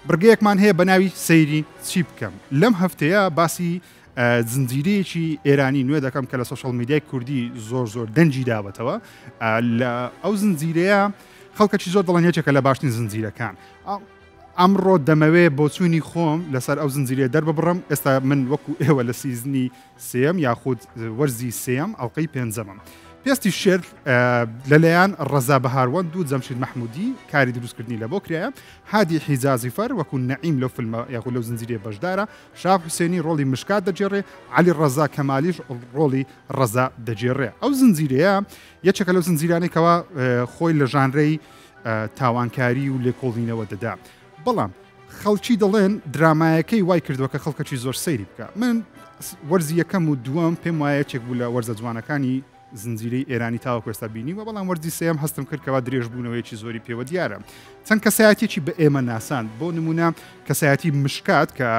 بڕگەیەکمان هەیە بە ناوی سەیری چی بکەم لەم هەفتەیە باسی زنجیرەیەکی ئێرانی نوێ دەکەم کە لە سوشال میدیای کوردی زۆر دەنجی دابەتەوە لە ئەو زنجیرەیە خەڵکەکی زۆر دەڵێن یەکێکە لە باشترین زنجیرەکان ئەمڕۆ دەمەوێ بۆ چوونی خۆم لەسەر ئەو زنجیرە دەرببڕم ئێستا من وەکو ئێوە لە سیزنی سێم یاخود وەرزی سێم ئەڵلقەی پێنجەمم پێستی شێر لەلایەن ڕەزا بەهاروەند و جەمشید مەحمودی کاری دروستکردنی لە بۆ کرایە هادی حیجازی فەر وەکو نەعیم لەو فیلمە یاخود لەو زنجیرە بەشدارە شاب حوسێنی ڕۆڵی مشکات دەجێڕێ علی ڕەزا کەمالیش ڕۆڵی ڕەزا دەجێڕێ ئەو زنجیرەیە یەکێکە لەو زنجیرانێکەوە خۆی لە ژانرەی تاوانکاری و لێکۆڵینەوە دەدا بەڵام خەڵکی دەڵێن درامایەکەی وای کردووە کە خەڵکەکی زۆر سەیری بکە من وەرزی یەکەم و دووەم پێم وایە چێک بوو لە وەرزە جوانەکانی زنجیرەی ئێرانی تاوە کوێستا بینی و بەڵام وەرزی سێم هەستم کردکەوە درێژبوونەوەیکی زۆری پێوە دیارە چەند کەسایەتێکی بە ئێمە ناسان بۆ نمونە کەسایەتی مشکات کە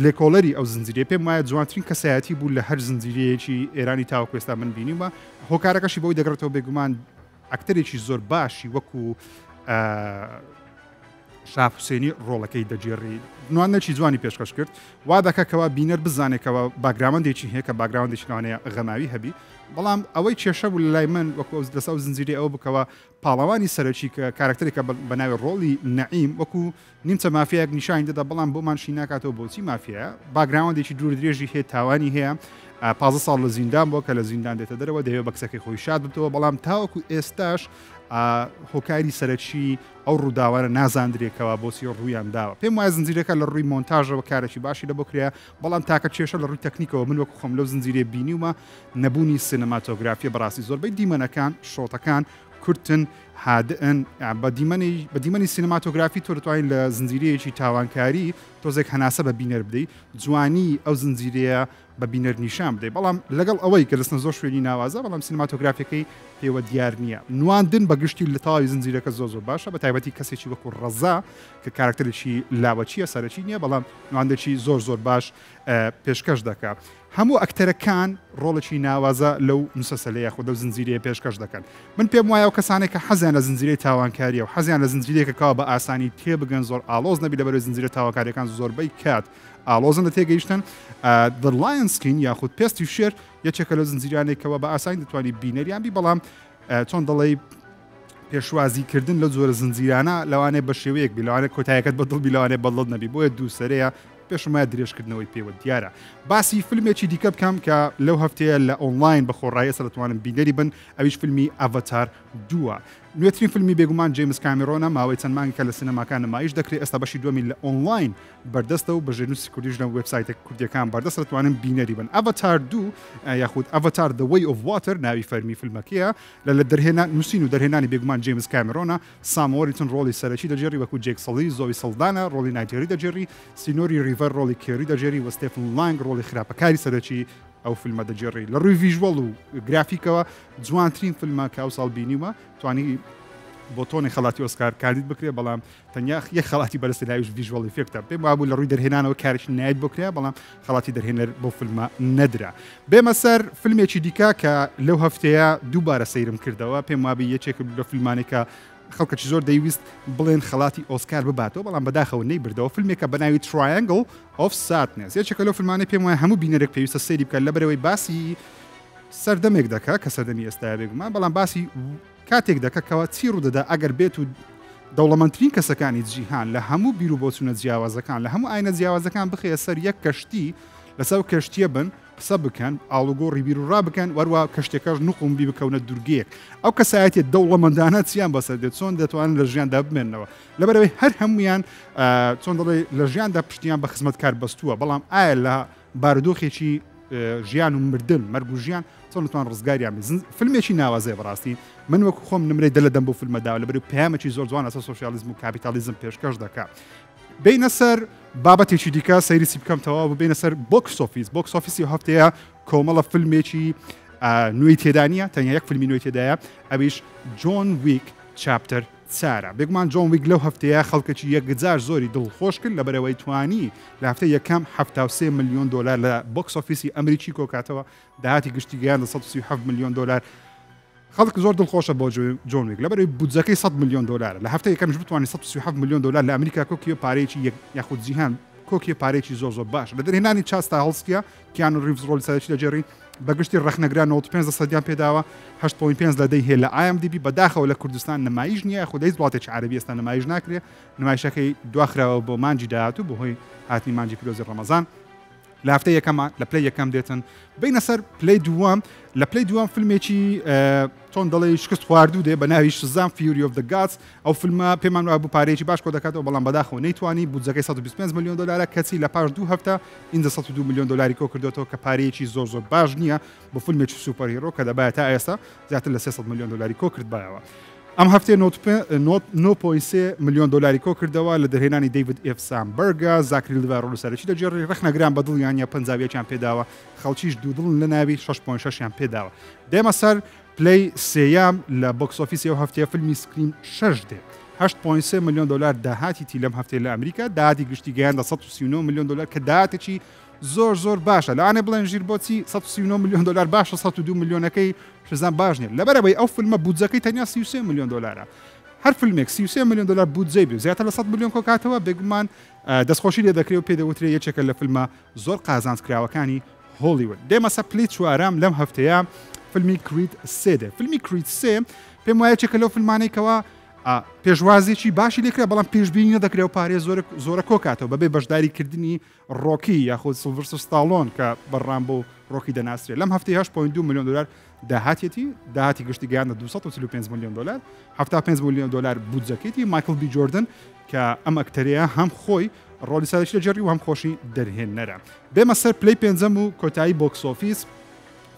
لێکۆڵەری ئەو زنجیرە پێم وایە جوانترین کەسایەتی بوو لە هەر زنجیرەیەکی ئێرانی تاوە کوێستا من بینیمە هۆکارەکەشی بۆی دەگرێتەوە بێگومان ئەکتەرێکی زۆر باشی وەکو شاب حوسێنی ڕۆڵەکەی دەجێڕی نوانەکی جوانی پێشکەش کرد وا دەکەکەوە بینەر بزانێکەوە باگراوەندێکی هەیە کە باگراوەندێکی لەوانەیە غەماوی هەبی بەڵام ئەوەی کێشە بوو لە لای من وەکو لەسەر زنجیرە ئەوە بکەوە پاڵەوانی سەرەکی کە کارکتەرێکە بە ناوی ڕۆڵی نەعیم وەکو نیمچە مافیایەک نیشان دەدا بەڵام بۆمان شی ناکاتەوە بۆچی مافیایە باگراوەندێکی دوور درێژی هەیە تاوانی هەیە 15 ساڵ لە زیندان بۆ کە لە زیندان دێتە دەرەوە دەوێت بەکسەکەی خۆی شاد بتەوە بەڵام تاوەکو ئێستاش هۆکاری سەرەکی ئەو ڕووداوانە نازاندرێکەوە بۆسی ڕوویان داوە پێم وایە زنجیرەکە لە ڕووی مۆنتاژەوە کارێکی باشی لە بۆ کرێ بەڵام تاکە کێشە لە ڕووی تەکنیکەوە من وەکو خۆم لەو زنجیرێ بینیومە نەبوونی سینەماتۆگرافیە بەڕاستی زۆربەی دیمەنەکان شۆتەکان کورتن هادئن بە دیمەنی سینەماتۆگرافی تۆ دەتوانین لە زنجیرەیەکی تاوانکاری تۆزێک هەناسە بە بینەر بدەیت جوانی ئەو زنجیرەیە بە بینەر نیشان بدەیت بەڵام لەگەڵ ئەوەی کە دەستن زۆر شوێنی ناوازە بەڵام سینەماتۆگرافیەکەی پێوە دیار نییە نواندن بە گشتی لە تاوی زنجیرەکە زۆر باشە بە تایبەتی کەسێکی وەکو ڕەزا کە کارکتەرێکی لاوەچیە سەرەکی نییە بەڵام نواندێکی زۆر باش پێشکەش دەکات هەموو ئەکتەرەکان ڕۆڵێکی ناوازە لەو مسەسەلەیە خۆ دە زنجیرەیە پێشکەش دەکەن من پێم وایە کەسانێک کە حەزیان لە زنجیرەی تاوانکاریە و حەزیان لە زنجیرێکەکەوە بە ئاسانی تێبگەن زۆر ئالۆز نەبی لەبەرەوەی زنجیرە تاوانکاریەکان زۆربەی کات ئالۆزن لە تێگەیشتن The Lion Skin یاخود پێستی شێر یەکێکە لە زنجیرانێکەوە بە ئاسانی دەتوانانی بینەریان بی بەڵام چۆن دەڵێ پێشوازیکردن لە زۆرە زنجیرانە لەوانێ بە شێوەیەک بیلوانێت کۆتایەکەت بەدڵ بیلوانێ بەڵڵت نەبی بۆیە دووسەرەیە پێشمایە درێژکردنەوەی پێوە دیارە باسی فیلمێکی دیکە بکەم کە لەو هەفتەیە لە ئۆنلاین بە خۆڕایی ئێستا دەتوانن بینەری بن ئەویش فیلمی ئەڤەتار 2 نوێترین فیلمی بێگومان جیمز کامێرۆنە ماوەی چەند مانگێکە لە سینەماکان نمایش دەکرێت ئێستا بەشی دووەمی لە ئۆنلاین بەردەستە و بەژێنووسی کوردیش لە وێبسایتە کوردیەکان بەردەست دەتوانن بینەری بن ئەڤەتار 2 یاخود ئەڤەتار The Way of Water ناوی فەرمی فیلمەکەیە لە دەرهێنان نووسین و دەرهێنانی بێگومان جیمز کامێرۆنە سام وۆریتن ڕۆڵی سەرەکی دەجێڕی وەکو جێک سەڵی زۆوی سەڵدانە ڕۆڵی نایجێری دەجێڕی سینۆری ریڤەر ڕۆڵی کێری دەجێری و ستێفن لانگ ڕۆڵی خراپەکاری سەرەکی ئەو فیلمە دەجێڕی لە ڕووی ڤیژوەڵ و گرافیکەوە جوانترین فیلمە کە ئەو ساڵ بینیومە توانی بۆ تۆنی خەڵاتی ئۆسکار کاریت بکرێ بەڵام تەنیا یەک خەڵاتی بەرزی لایوش ڤیژوەڵی فێکتە پێم وابوو لە ڕووی دەرهێنانەوە کارێکی نایت بکرێ بەڵام خەڵاتی دەرهێنەر بۆ فیلمە نەدرا بێمە سەر فیلمێکی دیکە کە لەو هەفتەیە دووبارە سەیرم کردەوە پێم وابی یەکێک لە فیلمانێکە خەڵکەی زۆر دەیویست بڵێن خەڵاتی ئۆسکار بباتەوە بەڵام بەداخەوە نەیبردەوە فیلمێکە بەناوی Triangle of Sadness یەکێکە لەو فیلمانە پێم وایە هەموو بینەرێک پێویستە سەیری بکات لەبەرەوەی باسی سەردەمێک دەکا کە سەردەمی ئێستاە بێگومان بەڵام باسی کاتێک دەکەکەوە چی ڕوودەدا ئەگەر بێت و دەوڵەمەندترین کەسەکانی جیهان لە هەموو بیر و بۆچوونە جیاوازەکان لە هەموو ئاینە جیاوازەکان بخێ سەر یەک کەشتی لەسەر کەشتیە بن قسە بکەن ئاڵوگۆڕی بیر و ڕابکەن وەروە کەشتێکەش نوقمبی بکەونە دوورگەیەک ئەو کەسایەتی دەوڵەمەندانە چیان بەسەر دێت چۆن دەتوانن لە ژیاندا بمێنەوە لەبەرەوەی هەر هەمویان چۆن دەڵێ لە ژیاندا پشتیان بە خزمەتکار بەستووە بەڵام ئایا لە بارودۆخێکی ژیان و مردن مەرگ و ژیان چۆن نتوان ڕزگاریان فیلمێکی ناوازەیە بەڕاستی من وەکو خۆم نمرەی دە لە دەم بۆ فیلمەدا لەبەر پەیامێکی زۆر جوان ئەساس سۆشیالیزم و کاپیتالیزم پێشکەش دەکات بینە سەر بابەتێکی دیکە سەیری بکەمتەوە بینە سەر بۆکس ئۆفیسی هەفتەیە کۆمەڵە فیلمێکی نوێی تێدانە تەنیا یەک فیلمی نوێی تێدایە ئەویش جۆن ویک چاپتەر چارە بێگومان جۆن ویک لەو هەفتەیە خەڵکەکی یەکجار زۆری دڵخۆش کرد لەبەرەوەی توانی لە هەفتە یەکەم 73 ملیۆن دلار لە بۆکس ئۆفیسی ئەمریکی کۆکاتەوە داهاتی گشتیگەیان لە 137 ملیۆن دلار خەڵک زۆر دڵخۆشە بۆ جۆن ویک لەبەرەوەی بودجەکەی 100 ملیۆن دلار لە هەفتەیە یەکەمش بتوانێت 137 ملیۆن دلار لە ئەمریکا کۆکیە پارەیەکی یاخود جیهان کۆکیە پارێکی زۆر باش لە دەرهێنانی چاستا هەڵسکیە کیانو ریڤز ڕۆڵی سەرەکی دەجێڕین بەگشتی ڕەخنەگران 95% پێداوە 8.5 لە دەی هەیە لە IMDb بەداخەوە لە کوردستان نمایش نییە خودەی وڵاتێکی عەربی ئێستا نمایش ناکرێت نمایشەکەی دواخراوە بۆ مانجی داهاتوو بەهۆی هاتنی مانجی پیرۆزی ڕەمەزان لە هەفتەی یەکەمە لە پلەی یەکەم دێتن بینە سەر پلەی دووەم لە پلەی دووەم فیلمێکی چۆن دەڵێ شکست خواردوو دێ بە ناوی شزام فیوری ئۆف دە گادز ئەو فیلمە پێمان وایە بوو پارەیەکی باش کۆ دەکاتەوە بەڵام بەداخەوە نەیتوانی بودجەکەی 125 ملیۆن دلار کەچی لە پاش دوو هەفتە ئینجا 102 ملیۆن دلاری کۆ کردوێتەوە کە پارەیەکی زۆر باش نییە بۆ فیلمێکی سوپەر هیرۆ کە دەبایە تا ئێستا زیاتر لە 300 ملیۆن دلاری کۆ کرد بایەوە ئەم هەفتێ 9.3 ملیۆن دلاری کۆ کردەوە لە دەرهێنانی دیوید ئف سامبەرگە زاکری لڤا ڕۆڵی سەرەکی دەجێڕی ڕەخنەگران بە دڵیان یا پەنجاویەکیان پێداوە خەڵکیش دوودڵن لە ناوی 6.6یان پێداوە دێمە سەر پلەی سێیام لە بۆکس ئۆفیسی ئەو هەفتەیە فیلمی سکریم 6 دێ 8.3 ملیۆن دلار داهاتی تی لەم هەفتەیە لە ئەمریکا داهاتی گشتی گەیاندە 139 ملیۆن دلار کە داهاتێکی زۆر باشە لەوانێ بڵێن ژیر بۆچی 139 ملیۆن دلار باشە 102 ملیۆنەکەی شزان باش نیە لەبەرەوەی ئەو فیلمە بودجەکەی تەنیا 33 ملیۆن دلارە هەر فیلمێک 33 ملیۆن دلار بودجەی بێ زیاتر لە 100 ملیۆن کۆکاتەوە بێگومان دەستخۆشی لێ دەکرێت و پێدەوترێت یەکێکە لە فیلمە زۆر قازانجکراوەکانی هۆلیوود دێمە سە پلەی چوارەم لەم هەفتەیە فیلمی کریت 3 دێ فیلمی کریت 3 پێم وایە یەکێکە لەو فیلمانەیەکەوە پێشوازێکی باشی لێکرا بەڵام پێشبینی نەدەکرێت و پارێ زۆرە کۆکاتەوە بەبێ بەشداریکردنی ڕۆکی یاخود سیلڤەستر ستالۆن کە بەڕام بۆ ڕۆکی دەناسرێت لەم هەفتەی 8.2 ملیۆن دلار داهاتی گشتی گەیاندە 235 ملیۆن دلار 75 ملیۆن دلار بودجەکەیەتی مایکل بی جۆردن کە ئەم ئەکتەرەیە هەم خۆی ڕۆڵی سەرەکی دەجێڕی و هەم خۆشی دەرهێنەرە بێمە سەر پلەی پێنجەم و کۆتایی بۆکس ئۆفیس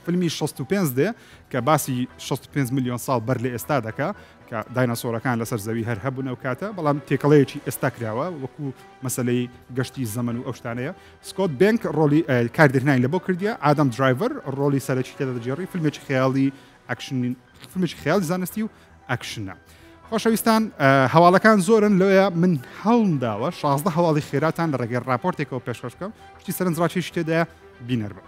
فیلمی 65 دێ کە باسی 65 ملیۆن ساڵ بەر لە ئێستا دەکا کە دایناسۆرەکان لەسەر زەوی هەر هەبوون ئەو کاتە بەڵام تێکەڵەیەکی ئێستا کراوە وەکو مەسلەی گەشتی زەمن و ئەو شتانەیە سکۆت بنک ڕۆلی کاردێنانی لە بۆ کردیە ئادەم درایڤەر ڕۆلی سەرەکی تێدا دەجێڕی فیلمێکی خەیاڵی ئەکشن فیلمێکی خەیاڵی زانستی و ئەکشنە خۆشەویستان هەواڵەکان زۆرن لەوەیە من هەڵم داوە 16 هەواڵی خێراتان لە ڕێگەی راپۆرتێکەوە پێشکەش بکەم شتی سەرنجڕاکێشی تێدایە بینەر بە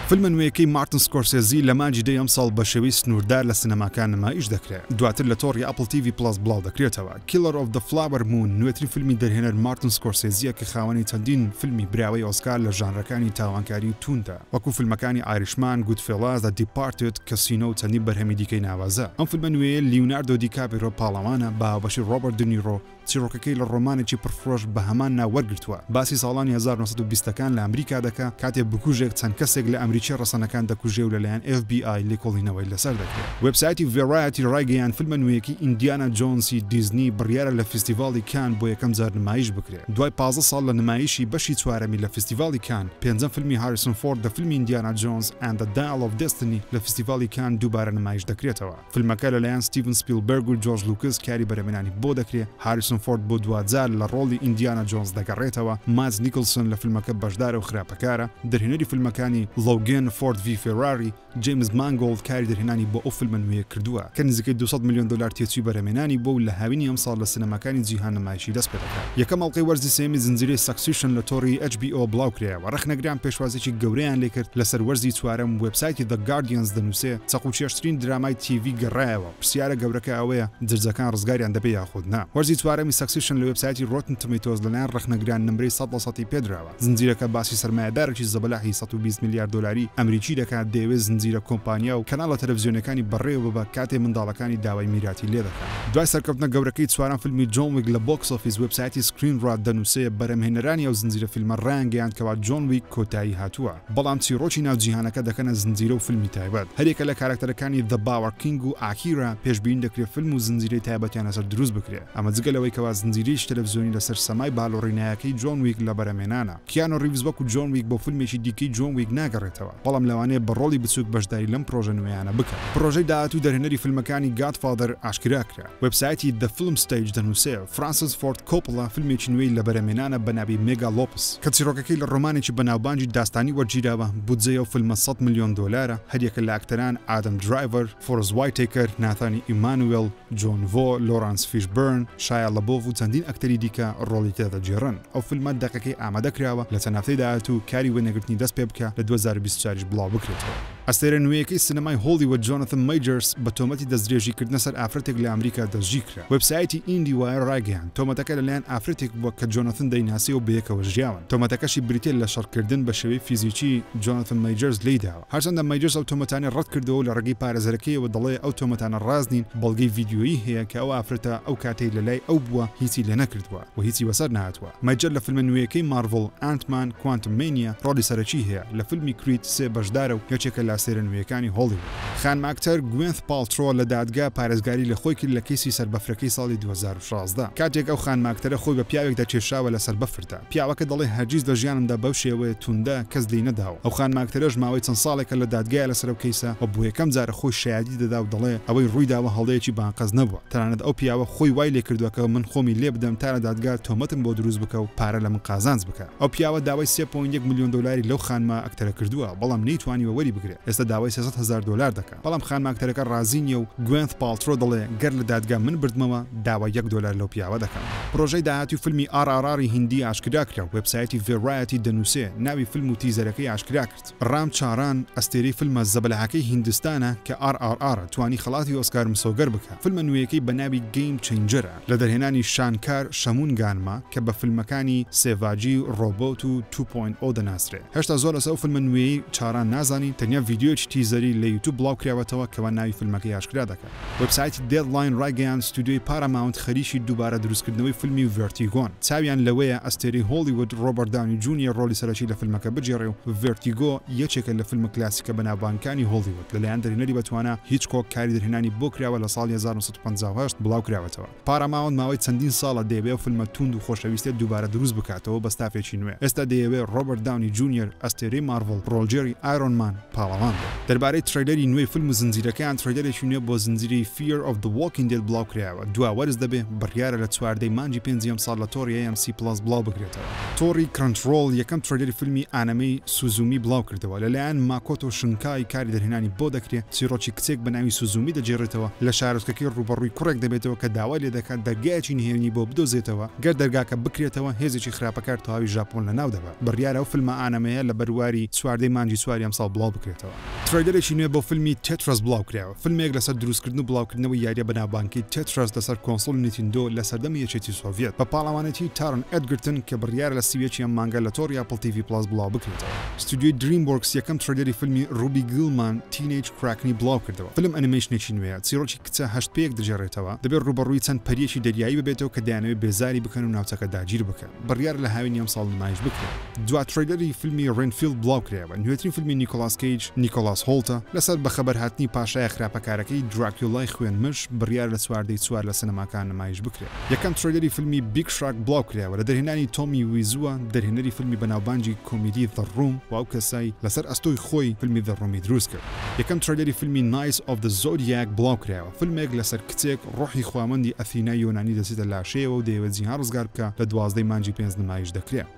فیلمە نوێیەکەی مارتن سکۆرسێزی لە مانجی دەی ئەم ساڵ بە شێوەی سنووردار لە سینەماکان نمایش دەکرێت دواتر لە تۆڕی ئەپل تیڤی پڵاس بڵاو دەکرێتەوە کیلەر ئۆف دە فلاوەر مون نوێترین فیلمی دەرهێنەر مارتن سکۆرسێزیە کە خاوەنی چەندین فیلمی براوەی ئۆسکار لە ژانرەکانی تاوانکاری و تونتە وەکو فیلمەکانی ئایریشمان گودفێلاز دە دیپارتێت کەسینۆ و چەندین بەرهەمی دیکەی ناوازە ئەم فیلمە نوێیە لیوناردۆ دیکاپیرۆ پاڵەوانە با بەشی ڕۆبەرت دنیرۆ چیرۆکەکەی لە ڕۆمانێکی پرفرۆش بە هەمان ناوەرگرتووە باسی ساڵانی 1920ەکان لە ئەمریکا دەکا کاتێک بکوژێک چەند کەسێک لە ئەمریکی ڕەسەنەکان دەکوژێ و لەلایەن FBI لێکۆڵینەوەی لەسەر دەکرێت وێبسایتی ڤێرایەتی ڕایگەیان فیلمە نوێیەکی ئیندیانە جۆنسی دیزنی بڕیارە لە فستیڤاڵی کان بۆ یەکەم جار نمایش بکرێت دوای 15 ساڵ لە نمایشی بەشی چوارەمی لە فستیڤاڵی کان پێنجەم فیلمی هاریسون فۆرد دە فیلمی ئیندیانە جۆنز ئەند دە دایل ئۆف دەستنی لە فستیڤاڵی کان دووبارە نمایش دەکرێتەوە فیلمەکە لەلایەن ستیڤن سپیلبەرگ و جۆرج لوکس کاری بەرهەمهێنانی بۆ دەکرێت هاریسون فۆرد بۆ دوجار لە ڕۆڵی ئیندیانە جۆنز دەگەڕێتەوە ماز نیکلسن لە فیلمەکە بەشدارە و خراپەکارە دەرهێنەری فیلمەکانی لۆگن فۆرد وی فێراری جیمز مانگۆڵد کاری دەرهێنانی بۆ ئەو فیلمە نوێیە کردووە کە نزیکەی 200 ملیۆن دلار تێچووی بەرهەمهێنانی بۆ و لە هاوینی ئەم ساڵ لە سینەماکانی جیهان نمایشی دەست پێ دەکات یەکەم ئەڵقەی وەرزی سێمی زنجیرەی سەکسیشن لە تۆڕی HBO بڵاو کرایەوە ڕەخنەگران پێشوازێکی گەورەیان لێ کرد لەسەر وەرزی چوارەم وێبسایتی The Guardians دەنووسێ چەقوچێشترین درامای تیڤی گەڕایەوە پرسیارە گەورەکە ئەوەیە جرجەکان ڕزگاریان دەبێ یاخود نا وەرزی چوارەمی سەکسیشن لە وێبسایتی Rotten Tomatoes لەلایەن ڕەخنەگران نمرەی 100% پێدراوە زنجیرەکە باسی سەرمایەدارێکی زەبەلاحی 120 میلیارد دلاری ئەمریکی دەکات دەیەوێت زنجیرە کۆمپانیا و کەناڵە تەلەڤیزیۆنەکانی بەڕێوە بە کاتێ منداڵەکانی داوای میراتی لێ دەکات دوای سەرکەوتنە گەورەکەی چوارەم فیلمی جۆن ویک لە بۆکس ئۆفیس وێبسایتی سکرین ڕات دەنووسێ بەرهەمهێنەرانی ئەو زنجیرە فیلمە ڕایانگەیاند کەوا جۆن ویک کۆتایی هاتووە بەڵام چیرۆکی ناوجیهانەکە دەکەنە زنجیرە و فیلمی تایبەت هەرێکە لە کارکتەرەکانی The Bower King و ئاکیرا پێشبین دەکرێت فیلم و زنجیرەی تایبەتیان لەسەر دروست بکرێت ئەمە جگەلەوەی کەوا زنجیرەی تەلەڤیزیۆنی لەسەر سەمای باڵۆڕینایەکەی جۆن ویک لە بەرهەمهێنانە کیانو ریڤز وەکو جۆن ویک بۆ فیلمێکی دیکەی جۆن ویک ناگەڕێتەوە بکرێتەوە بەڵام لەوانەیە بە ڕۆڵی بچووک بەشداری لەم پرۆژە نوێیانە بکات پرۆژەی داهاتوو دەرهێنەری فیلمەکانی گادفادر ئاشکرا کرا وبسایتی The Film Stage دەنووسێ فرانسیس فۆرد کۆپڵا فیلمێکی نوێی لە بەرهەمێنانە بەناوی مێگالۆپس کە چیرۆکەکەی لە ڕۆمانێکی بەناوبانجی داستانی وەرگیراوە بودجەیە و فیلمە 100 ملیۆن دۆلارە هەریەکە لە ئاکتەران ئادەم درایڤەر فۆرست وایتێکر ناتانی ئیمانوێل جۆن ڤۆ لۆرانس فیشبرن شایا لەبۆڤ و چەندین ئەکتەری دیکە ڕۆڵی تێدەجێڕن ئەو فیلمە دەقەکەی ئامادەکراوە لە چەند هەفتەی داهاتوو کاری وێنەگرتنی دەست پێ بکە لە 2024 بڵاو بکرێتەوە ئەستێرە نوێیەکەی سینەمای هۆلیوود جۆنەتن مەیجرز بە تۆمەتی دەستدرێژیکردنە سەر ئافرەتێک لە ئەمریکا دەستگیر کرا وبسایتی ئیندی وایر ڕاگەیان تۆمەتەکە لەلایەن ئافرەتێک بووە کە جۆنەتن دەیناسی و بەیەکەوە ژیاون تۆمەتەکەشی بریتێ لە شەڕکردن بە شێوەی فیزیکی جۆنەتن مەیجرز لێداوە هەرچەندە مەیجرز ئەو تۆمەتانی ڕەت کردەوە و لە ڕێگەی پارێزەرەکەیەوە دەڵێ ئەو تۆمەتانە ڕاست نین بەڵگەی ڤیدیۆیی هەیە کە ئەو ئافرەتە ئەو کاتەی لەلای ئەو بووە هیچی لێ نەکردووە و هیچی بەسەر نهاتووە مەیجر لە فیلمە نوێیەکەی مارڤڵ ئانتمان کوانتم مانیا ڕۆڵی سەرەکی هەیە لە فیلمی کریت سێ بەشدارە و یەکێکە لە ئەستێرە نوێیەکانی هۆلیوود خانماکتەر گوێنث پاڵترۆ لە دادگا پارێزگاری لە خۆی کرد لە کەیسی سەربەفرەکەی ساڵی 2016 کاتێک ئەو خانماکتەرە خۆی بە پیاوێک دەچێشاوە لە سەربەفردا پیاوەکە دەڵێ هەرگیز لە ژیانمدا بەو شێوەیە توندە کەس دەی نەداوە ئەو خانماکتەرەش ماوەی چەند ساڵێکە لە دادگای لەسەر ئەو کەیسە و بۆ یەکەم جارە خۆی شایەتی دەدا و دەڵێ ئەوەی ڕوویداوە هەڵەیەکی بانقەز نەبووە تەنانەت ئەو پیاوە خۆی وای لێ کردووە کە من خۆمی لێ بدەم تا لە دادگا تۆمەتم بۆ دروست بکە و پارە لە من قازانج بکە ئەو پیاوە داوای 3.1 ملیۆن دلاری لەو خانمە ئەکتەرە کردووە بەڵام نەیتوانیوە وەری بگرێت ئێستا داوای 300,000 دلار دەکات بەڵام خانماکتەرەکە ڕازی نیە و گوێنث پاڵترۆ دەڵێ گەر لە دادگا من بردمەوە داوای 1 دلار لەو پیاوە دەکەم پرۆژەی داهاتی فیلمی RRR هیندی ئاشکرا کرا وبسایتی ڤێرایەتی دەنووسێ ناوی فیلم و تیزەرەکەی ئاشکرا کرد ڕام چاران ئەستێرەی فیلمە زەبەلەحەکەی هیندستانە کە RRR توانی خەڵاتی ئۆسکار مسۆگەر بکە فیلمە نوێیەکەی بە ناوی گەیم چێنجەرە لە دەرهێنانی شانکار شەمونگانما کە بە فیلمەکانی سێڤاجی ڕۆبۆت و 2.0 دەناسرێ هێشتا زۆر لەسەر فیلمە نوێی چاران نازانی تەنیا ڤیدیۆی تیزەری لە یوتیوب بڵاو کراوەتەوە کەوا ناوی فیلمەکەی ئاشکرا دەکات وبسایتی دێدلاین ڕایگەیان ستودیۆی پاراماونت خەریکی دووبارە دروستکردنەوەی فیلمی ڤێرتیگۆن چاویان لەوەیە ئەستێرەی هۆلیوود ڕۆبەرت داونی جونیۆر ڕۆڵی سەرەکی لە فیلمەکە بجێڕێ و ڤێرتیگۆ یەکێکە لە فیلمە کلاسیکە بەناوبانگەکانی هۆلیوود لەلایەن دەرهێنەری بەتوانە هیچ کۆک کاری دەرهێنانی بۆ کراوە لە ساڵی 1958 بڵاو کراوەتەوە پاراماونت ماوەی چەندین ساڵە دەیەوێ فیلمە توند و خۆشەویستێ دووبارە دروست بکاتەوە بە ستافێکی نوێ ئێستا دەیەوێ ڕۆبەرت داونی جونیۆر ئەستێرەی مارڤڵ ڕۆڵجێری ئایرۆنمان پاڵەوان دەربارەی ترەیلەری نوێی فیلم و زنجیرەکەیان ترەیلەرێکی نوێ بۆ زنجیرەی Fear of the Walking Dead بڵاو کراوە دوا وەرز دەبێ بڕیارە لە چواردەی مانجی 5 ساڵ لە تۆڕی AMC+ بڵاو بگرێتەوە تۆڕی کرنچڕۆڵ یەکەم ترەیلەری فیلمی ئانەمەی سوزومی بڵاو کردەوە لەلایەن ماکۆتۆ شنکای کاری دەرهێنانی بۆ دەکرێت چیرۆکی کچێک بە ناوی سوزومی دەجێڕێتەوە لە شارۆچکەکەی ڕوبەڕووی کوڕێک دەبێتەوە کە داوای لێ دەکات دەرگایەکی نهێنی بۆ بدۆزێتەوە گەر دەرگاکە بکرێتەوە هێزێکی خراپەکار تەواوی ژاپۆن لە ناو دەبات بڕیارە ئەو فیلمە ئانەمەیە لە بەرواری چواردەی مانجی چواری ئەم ساڵ بڵاو بکرێتەوە ترەیلەرێکی نوێ بۆ فیلمی تێترەس بڵاو کراوە فیلمێک لەسەر دروستکردن و بڵاوکردنەوەی یاریە بەناوبانگی تێترەس لەسەر کۆنسۆڵ نیتیندۆ لە سەردەمی یەکێتی سۆڤێت بە پاڵەوانێتی تارن ئەدگرتن کە بڕیارە لە سیوێکی ئەم مانگە لە تۆڕی ئاپڵ TV+ بڵاو بکرێتەوە ستودیۆی دریمورکس یەکەم ترەیلەری فیلمی ڕوبی گڵمان تینیج کراکنی بڵاو کردەوە فیلم ئەنیمەیشنێکی نوێیە چیرۆکی کچە 8 پێک دەجێڕێتەوە دەبێت ڕوبەڕووی چەند پەریەکی دەریایی ببێتەوە کە دەیانەوێت بێزاری بکەن و ناوچەکە داگیر بکەن بڕیار لە هاوێنی ئەم ساڵ نمایش بکرێت دوا ترەیلەری فیلمی ڕێنفیلد بڵاو کراوە نوێترین فیلمی نیکۆلاس کەیج نیکۆلاس هۆڵتە لەسەر بەخەبەر هاتنی پاشایە خراپەکارەکەی دراکیولای خوێن مش بڕیار لە چواردەی چوار لە سینەماکان نمایش بکرێت یەکەم ترەیلەری فیلمی بیگ شراک بڵاو کراوە لە دەرهێنانی تۆمی ویزووە دەرهێنەری فیلمی بەناوبانجی کۆمیدی The Room و ئەو کەسای لەسەر ئەستۆی خۆی فیلمی The Room دروست کرد یەکەم ترەیلەری فیلمی Knights of the Zodiac بڵاو کراوە فیلمێک لەسەر کچێک ڕۆحی خواوەندی ئەثینای یۆنانی دەچێتە لاشەیەوە و دەیەوێت جیهان ڕزگار بکە لە 12 مانجی 5 نمایش دەکرێت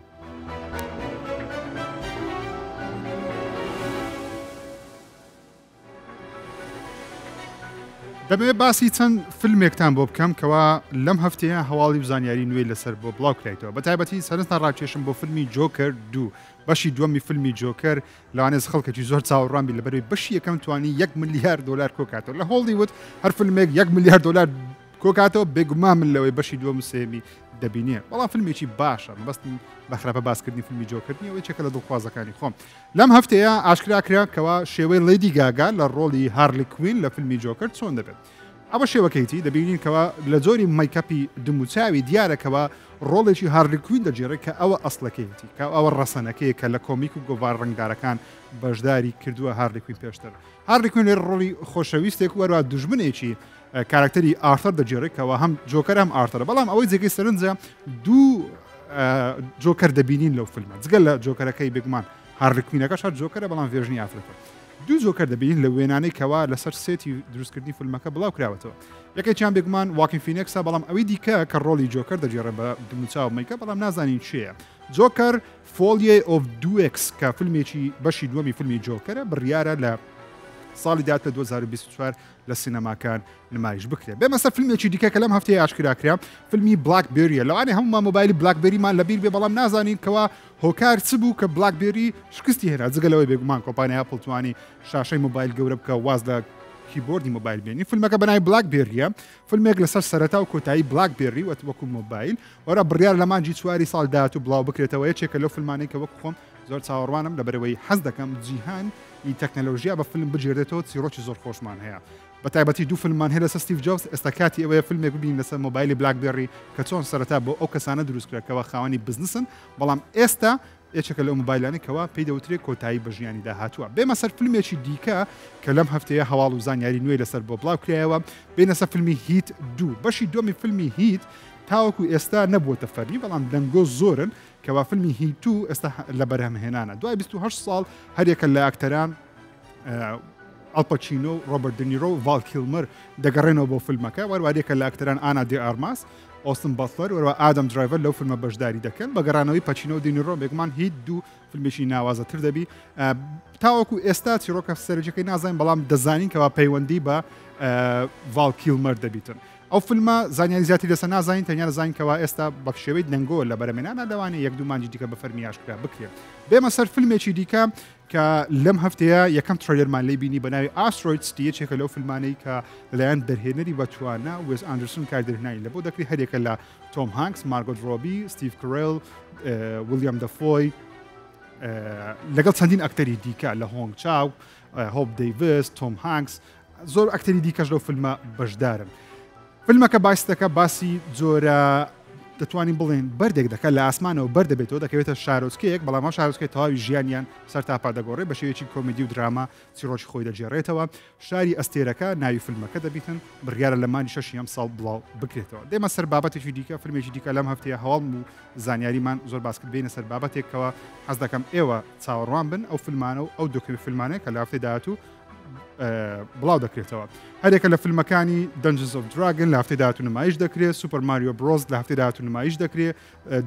دەبێت باسی چەند فیلمێکتان بۆ بکەم کەوا لەم هەفتەیە هەواڵی و زانیاری نوێی لەسەر بۆ بڵاو کرایتەوە بە تایبەتی سەرنجتان ڕاکێشم بۆ فیلمی جۆکەر 2 بەشی دووەمی فیلمی جۆکەر لەوانێز خەڵکێکی زۆر چاوەڕوان بی لەبەرەوەی بەشی یەکەم توانی 1 ملیار دلار کۆکاتەوە لە هۆڵیوود هەر فیلمێک 1 ملیار دلار کۆکاتەوە بێگومان من لەوەی بەشی دووەم و سێمی دەبینێ بەڵام فیلمێکی باشە بەستم بەخراپە باسکردنی فیلمی جۆکردنیەوەی چێکە لە دڵخوازەکانی خۆم لەم هەفتەیە ئاشکرا کرا کەوا شێوەی لیدی گاگا لە ڕۆڵی هارلی کوین لە فیلمی جۆکەر چۆن دەبێت ئەوە شێوەکەیتی دەبینین کەوا لە جۆری مایکەپی دموچاوی دیارەکەەوە ڕۆڵێکی هارلی کوین دەجێڕێت کە ئەوە ئەسڵەکەیتی کە ئەوە ڕەسەنەکەی کە لە کۆمیک و گۆڤار ڕنگدارەکان بەشداری کردووە هارلی کوین پێشتر هارلی کوین ڕۆڵی خۆشەویستێک وەروە دوژمنێکی کارکتەری ئارتەر دەجێڕێتەوە هەم جۆکەر هەم ئارتەرە بەڵام ئەوەی جێگەی سەرنجە دوو جۆکەر دەبینین لەو فیلمە جگەل لە جۆکەرەکەی بگمان هەرکوینەکەش هەر جۆکەرە بەڵام ڤێژنی ئافرەتە دوو جۆکەر دەبین لە وێنانەی کەوا لەسەر سێتی دروستکردنی فیلمەکە بڵاو کراوەتەوە یەکێکیان بێگومان واکین فینێکسە بەڵام ئەوەی دیکە کە ڕۆلی جۆکەر دەجێڕێ بە دموچاو مەیکە بەڵام نازانین چییە جۆکەر فۆلیە ئۆف دوئکس کە فیلمێکی بەشی دووەمی فیلمی جۆکەرە بڕیارە لە ساڵی داات لە 2024 لە سینەماکان نمایش بکرێت بێمەسەر فیلمێکی دیکە کە لەم هەفتەیە ئاشکراکرا فیلمی بلاکبێریە لەوانێ هەمومان مۆبایلی بلاکبێریمان لەبیر بێ بەڵام نازانین کەوا هۆکار چ بوو کە بلاکبێری شکستی هێنا جگەلەوەی بێگومان کۆمپانیا پڵتوانی شاشەی مۆبایل گەورە بکە واز لە کیبۆردی مۆبایل بێنی فیلمەکە بەنای بلاکبێریە فیلمێک لەسەر سەرەتا و کۆتایی بلاکبێری وەکو مۆبایل وەرە بڕیار لە مانجی چواری ساڵ داات و بڵاو بکرێتەوە یەکێکە لەو فیلمانەی کە وەکو خۆم زۆر چاوەڕوانم لەبەرەوەی حەز دەکەم جیهان ئی تەکنەلۆژیا بە فیلم بجێردێتەوە چیرۆکی زۆر خۆشمان هەیە بە تایبەتی دوو فیلممان هەیە لەسەر ستیڤ جۆبز ئێستا کاتی ئەوەیە فیلمێک ببین لەسەر مۆبایلی بلاکبێری کە چۆن سەرەتا بۆ ئەو کەسانە دروستکراکەوە خاوەنی بزنسن بەڵام ئێستا یەکێکە لەو مۆبایلانێکەوە پێی دەوترێت کۆتایی بە ژیانی داهاتووە بێمە سەر فیلمێکی دیکە کە لەم هەفتەیە هەواڵ و زانیاری نوێی لەسەر بۆ بڵاو کرایەوە بێنە سەر فیلمی هیت دوو بەشی دومی فیلمی هیت تاوەکو ئێستا نەبووەتە فەرمی بەڵام دەنگۆ زۆرن کەوا فیلمی هیت و ئێستا لە بەرهەمهێنانە دوای 28 ساڵ هەرێکە لە ئاکتەران ئەلپەچینۆ ڕۆبەرت دنیرۆ و ڤال کیلمەر دەگەڕێنەوە بۆ فیلمەکە وەروارێکە لە ئاکتەران ئانا دی ئارماس ئۆستن بەتلەر وەرەوە ئادەم درایڤەر لەو فیلمە بەشداری دەکەن بە گەڕانەوەی پەچینۆ و دینیرۆ بێگومان هیچ دوو فیلمێکی ناوازەتر دەبی تاوەکو ئێستا چیرۆکە سەرجەکەی نازانین بەڵام دەزانین کەوا پەیوەندی بە ڤال کیلمەر دەبیتن ئەو فیلمە زانیاری زیاتری لەسەر نازانین تەنیا دەزانین کەوا ئێستا بە شێوەی دەنگۆ لە بەرەمێنانە دەوانێت یەک دوو مانجی دیکە بە فەرمی ئاشکرا بکرێت بێمە سەر فیلمێکی دیکە کە لەم هەفتەیە یەکەم ترێلەرمان لێ بینی بەناوی ئاسترۆید سیتی یەکێکە لەو فیلمانەی کە لەلایەن دەرهێنەری بەتوانە وێز ئاندرسون کاردەهێنانی لەبۆ دەکری هەرێکە لە تۆم هانکس مارگۆت ڕۆبی ستیڤ کڕێل ویلیام دەفۆی لەگەڵ چەندین ئەکتەری دیکە لە هۆنگ چاو هۆپ دەیڤس تۆم هانکس زۆر ئەکتەری دیکەش لەو فیلمە بەشدارن فیلمەکە باسیەکە باسی جۆرە دەتوانین بڵێن بەردێک دەکە لە ئاسمانەوە بەردەبێتەوە دەکەوێتە شارۆچکەیەک بەڵام شارۆچکەی تەواوی ژیانیان سەر تاپا دەگۆڕێ بە شێوەیەکی کۆمدی و دراما چیرۆکی خۆی دەجێڕێتەوە شاری ئەستێرەکە ناوی فیلمەکە دەبیتن بڕیارە لە مانی 6 ساڵ بڵاو بکرێتەوە دێمە سەر بابەتێکی دیکە فیلمێکی دیکە لەم هەفتەیە هەواڵم و زانیاریمان زۆر باسکرد بینە سەر بابەتێکەوە حەز دەکەم ئێوە چاوەڕوان بن ئەو فیلمانە و ئەو دوکن فیلمانەیە کە لە هەفتەی داهاتوو بڵاو دەکرێتەوە هەرێکە لە فیلمەکانی دنجز ئۆف دراگن لە هەفتەی داهاتوو نمایش دەکرێت سوپەر ماریۆ برۆز لە هەفتەی داهاتوو نمایش دەکرێت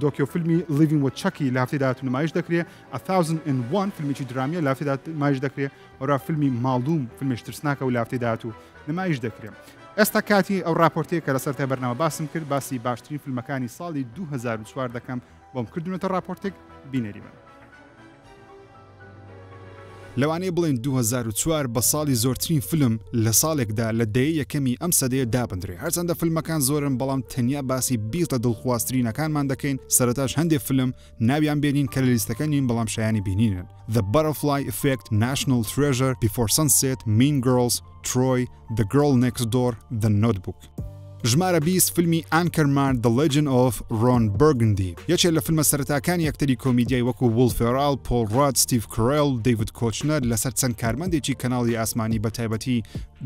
دۆکیۆ فیلمی لیڤینگ وت چەکی لە هەفتەی داهاتوو نمایش دەکرێت 1001 فیلمێکی درامیە لە هەفتەی داهاتوو نمایش دەکرێت وەرا فیلمی ماڵدوم فیلمێکی ترسناکە و لە هەفتەی داهاتوو نمایش دەکرێت ئێستا کاتی ئەو راپۆرتەیە کە لەسەر تای بەرنامە باسم کرد باسی باشترین فیلمەکانی ساڵی 2004 دەکەم بۆم کردوونەتە راپۆرتێک بینەری من لەوانەیە بڵێن 2004 بە ساڵی زۆرترین فیلم لە ساڵێکدا لە دەیە یەکەمی ئەم سەدەیە دابدرێ هەرچەندە فیلمەکان زۆرن بەڵام تەنیا باسی 20 لە دڵخوازترینەکانمان دەکەین سەرەتاش هەندێک فیلم ناویان بێنین کە لە لیستەکە نین بەڵام شایانی بینینن The Butterfly Effect, National Treasure, Before Sunset, Mean Girls, Troy, The Girl Next Door, The Notebook ژمارە 20 فیلمی ئانکەرمان The Legend of Ron Burgundy یەکێک لە فیلمە سەرەتاکانی ئەکتەری کۆمیدیای وەکو ویل فێرال، پۆل ڕاد، ستیڤ کڕێل، دەیڤید کۆچنەر لەسەر چەند کارمەندێکی کەناڵی ئاسمانی بە تایبەتی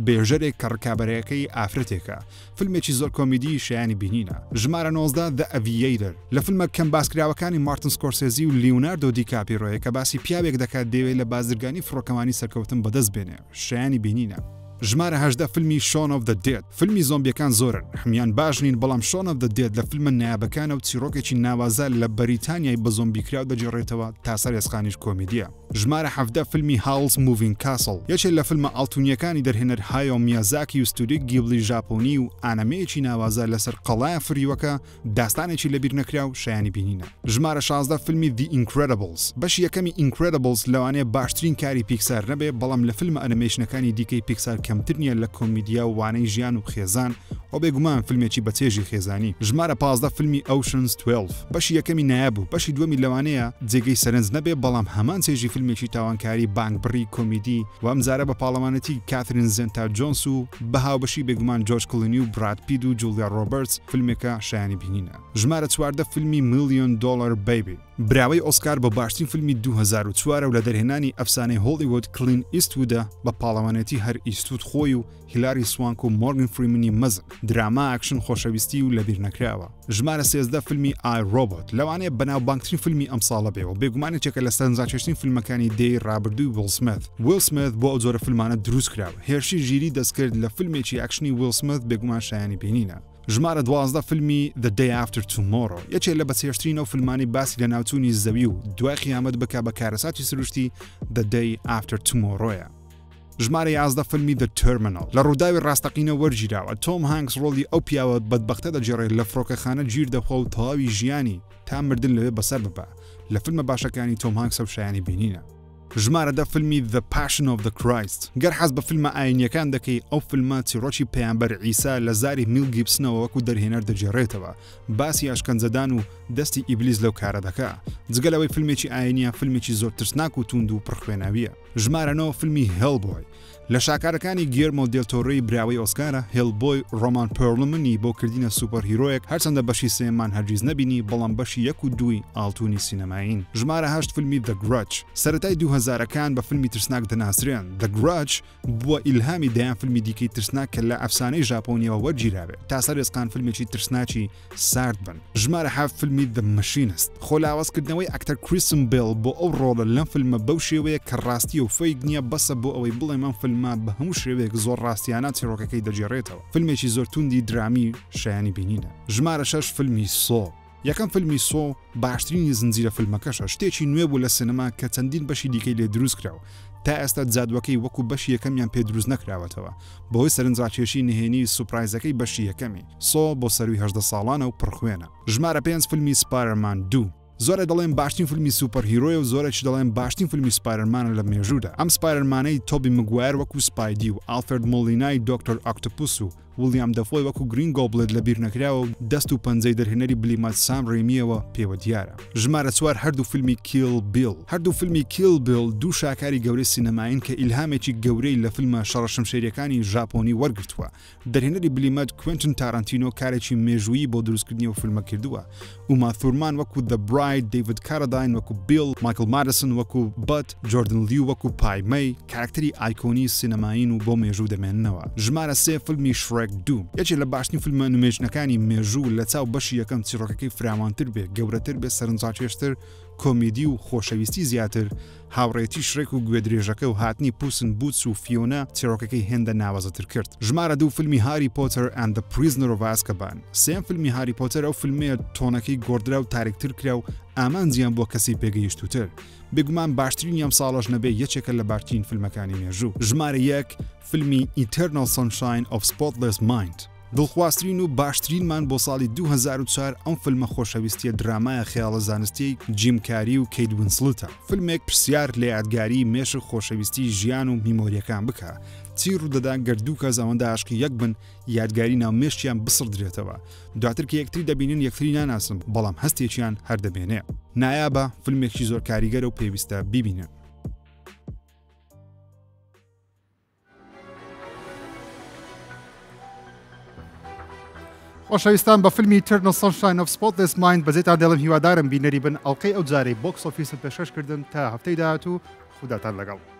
بێژەرێک کە ڕکابەرەکەی ئافرەتێکە فیلمێکی زۆر کۆمیدی شایانی بینینە ژمارە 19 The Aviator لە فیلمە کەم باسکراوەکانی مارتن سکۆرسێزی و لیوناردۆ دیکاپیرۆیە کە باسی پیاوێک دەکات دەوێت لە بازرگانی فڕۆکەمانی سەرکەوتن بەدەست بێنێ شایانی بینینە ژمارە 18 فیلمی شۆن ئۆف دە دێد فیلمی زۆمبیەکان زۆرن هەمیان باش نین بەڵام شۆن ئۆف دە دێد لە فیلمە نایابەکانە و چیرۆکێکی ناوازە لە بەریتانیای بە زۆمبیکراو دەجێڕێتەوە تا سەرێسخانیش کۆمیدیە ژمارە 17 فیلمی هاولز موڤین کاسل یەکێک لە فیلمە ئاڵتونیەکانی دەرهێنەر هایۆ میازاکی و ستودیۆ گیبلی ژاپۆنی و ئانەمەیەکی ناوازە لەسەر قەڵایە فریوەکە داستانێکی لەبیر نەکراو شایانی بینینە ژمارە 16 فیلمی The Incredibles بەشی یەکەمی Incredibles لەوانەیە باشترین کاری پیکسار نەبێ بەڵام لە فیلمە ئەنیمەیشنەکانی دیکەی پیکسار کەمتر نیە لە کۆمیدیا و وانەی ژیان و خێزان ئەو بێگومان فیلمێکی بەچێژی خێزانی ژمارە 15 فیلمی Ocean's 12 بەشی یەکەمی نایابوو بەشی دووەمی لەوانەیە جێگەی سەرنج نەبێ بەڵام هەمان چێژی فیلمێکی تاوانکاری بانگبڕی کۆمیدی و ئەمجارە بە پاڵەوانەتی کاترین زێنتا جۆنس و بە هاوبەشی بێگومان جۆرج کلونی و براد پیت و جولیا ڕۆبرتس فیلمێکە شایانی بینینە ژمارە 14 فیلمی $1 Million Baby براوەی ئۆسکار بە باشترین فیلمی 2004 و لە دەرهێنانی ئەفسانەی هۆلیوود کلین ئیستوودە بە پاڵەوانێتی هەر ئیستود خۆی و هیلاری سوانک و مۆرگن فریمنی مەزن دراما ئاکشن خۆشەویستی و لەبیر نەکراوە. ژمارە 13 فیلمی ئای ڕۆبۆت لەوانەیە بەناوبانگترین فیلمی ئەم ساڵە بێەوە بێگومانێکێکە لە سەرنجاکێشترین فیلمەکانی دەی ڕابردووی ویل سمیت بۆ ئەو جۆرە فیلمانە دروست کراوە. هێرشی ژیری دەستکرد لە فیلمێکی ئاکشنی ویل سمیت بێگومان شایانی بینینە. ژمارە 12 فیلمی The Day After Tomorrow یەکێک لە بەچێشترینەوە فیلمانی باسی لە ناوچوونی زەوی و دوای قیامەت بکا بە کارەساتی سروشتی The Day After Tomorrowە. ژمارە 11 فیلمی The Terminal لە ڕووداوی ڕاستەقینە وەرگیراوە. تۆم هانکس ڕۆڵی ئەو پیاوە بەدبەختە دەجێڕێت لە فڕۆکەخانە گیر دەخۆ و تەواوی ژیانی تا مردن لەوێ بەسەر ببە. لە فیلمە باشەکانی تۆم هانکس و شایانی بینینە. ژمارە 10 فیلمی The Passion of the Christ گەر حەز بە فیلمە ئاینیەکان دەکەی ئەو فیلمە چیرۆکی پەیامبەر عیسا لە زاری میل گیبسنەوە وەکو دەرهێنەر دەجێڕێتەوە باسی ئاشکەنجەدان و دەستی ئیبلیس لەو کارە دەکا. جگەلەوەی فیلمێکی ئاینیە فیلمێکی زۆر ترسناک و توند و پڕخوێناویە. ژمارە 9 فیلمی هێلبۆی لە شاکارەکانی گێرمۆ دێلتۆڕۆی براوەی ئۆسکارە هێلبۆی ڕۆمان پێرلمنی بۆ کردینە سوپەر هیرۆیەک هەرچەندە بەشی سێمان هەرگیز نەبینی بەڵام بەشی 1 و 2 ئاڵتوونی سینەماین. ژمارە 8 فیلمی The Grudge سەرەتای 2000ەکان بە فیلمی ترسناک دەناسرێن. The Grudge بووە ئیلهامی دەیان فیلمی دیکەی ترسناک کە لە ئەفسانەی ژاپۆنیەوە وەرگیراوێت تا سەرێسقان فیلمێکی ترسناکی سارد بن. ژمارە 7 فیلمی The Machinist خۆلاوەزکردنەوەی ئەکتەر کریستن بیل بۆ ئەو ڕۆڵە لەم فیلمە بەو شێوەیە کە ڕاستی و فەیک نییە بەسە بۆ ئەوەی بڵێ ئەم فیلمە بە هەموو شێوەیەک زۆر ڕاستیانە چیرۆکەکەی دەجێڕێتەوە. فیلمێکی زۆر توندی درامی شایانی بینینە. ژمارە 6 فیلمی سۆ یەکەم فیلمی سۆ باشترینی زنجیرە فیلمەکەشە شتێکی نوێ بوو لە سینەما کە چەندین بەشی دیکەی لێ دروست کراوە تا ئێستا جادوەکەی وەکو بەشی یەکەمیان پێ دروست نەکراوەتەوە بەهۆی سەرنجڕاکێشی نهێنی سوپرایزەکەی بەشی یەکەمی. سۆ بۆ سەروی 18 ساڵانە و پڕخوێنە. ژمارە 5 فیلمی سپایدەرمان 2 زۆرە دەڵێن باشترین فیلمی سوپەر هیرۆیە و زۆرێکی دەڵێن باشترین فیلمی سپایدەرمانە لە مێژوودا. ئەم سپایدەرمانەی تۆبی مگوایر وەکو سپایدی و ئالفرد مۆلینای دۆکتۆر ئۆکتۆپوس و ویلیام دەفۆی وەکو گرین گۆبلێت لە بیر نەکراوە و دەست و پەنجەی دەرهێنەری بلیمات سام ڕێمیەوە پێوە دیارە. ژمارە 4 هەردوو فیلمی کیل بیل هەردوو فیلمی کیل بیل دوو شاکاری گەورەی سینەماین کە ئیلهامێکی گەورەی لە فیلمە شەڕەشمشێریەکانی ژاپۆنی وەرگرتووە. دەرهێنەری بلیمات کوێنتن تارانتینۆ کارێکی مێژوویی بۆ دروستکردنی و فیلمە کردووە. ئوما ثورمان وەکو The Bride دیڤید کارەداین وەکو بیل مایکل مادیسن وەکو بەت جۆردن لیو وەکو پایمەی کارکتەری ئایکۆنی سینەماین و بۆ مێژوو دەمێننەوە. ژمارە 3 فیلمی شرێک 2 یەکێک لە باشترین فیلمە نمێژنەکانی مێژوو لە چاو بەشی یەکەم چیرۆکەکەی فراوانتر بێ گەورەتر بێ سەرنجاکێشتر کۆمیدی و خۆشەویستی زیاتر هاوڕێتی شرێک و گوێدرێژەکە و هاتنی پوسن بوتس و فیۆنا چیرۆکەکەی هێندە ناوازەتر کرد. ژمارە 2 فیلمی هاری پۆتەر and the Prisoner of Azkaban سێم فیلمی هاری پۆتەر ئەو فیلمەیە تۆنەکەی گۆڕدرا و تاریکتر کرا و ئامانجیان بۆ کەسی پێگەیشتوتر بێگومان باشترین ئەم ساڵەش نەبێ یەکێکە لە باشترین فیلمەکانی مێژوو. ژمارە 1 فیلمی Eternal Sunshine of Spotless Mind دڵخوازترین و باشترینمان بۆ ساڵی 2004 ئەم فیلمە خۆشەویستیە درامایە خەیاڵە زانستی جیم کاری و کەیت وینسلتە. فیلمێک پرسیار لە یادگاری مێشک خۆشەویستی ژیان و میمۆریەکان بکە چی ڕوودەدا گەردوو کەس ئەوەندە عاشقی یەک بن یادگاری ناومێشتیان بسڕدرێتەوە دواتر کە یەکتری دەبینن یەکتری ناناسم بەڵام هەستێکیان هەردەبێنێ. نایابە فیلمێکی زۆر کاریگەرە و پێویستە بیبینن. خۆشەویستان بە فیلمی Eternal Sunshine of Spotless Mind بەجێتان دێڵم هیوادارم بینەری بن ئەڵلقەی ئەو جارەی بۆکس ئۆفیسن پێشکەشکردن تا هەفتەی داهاتوو خوداتان لەگەڵ.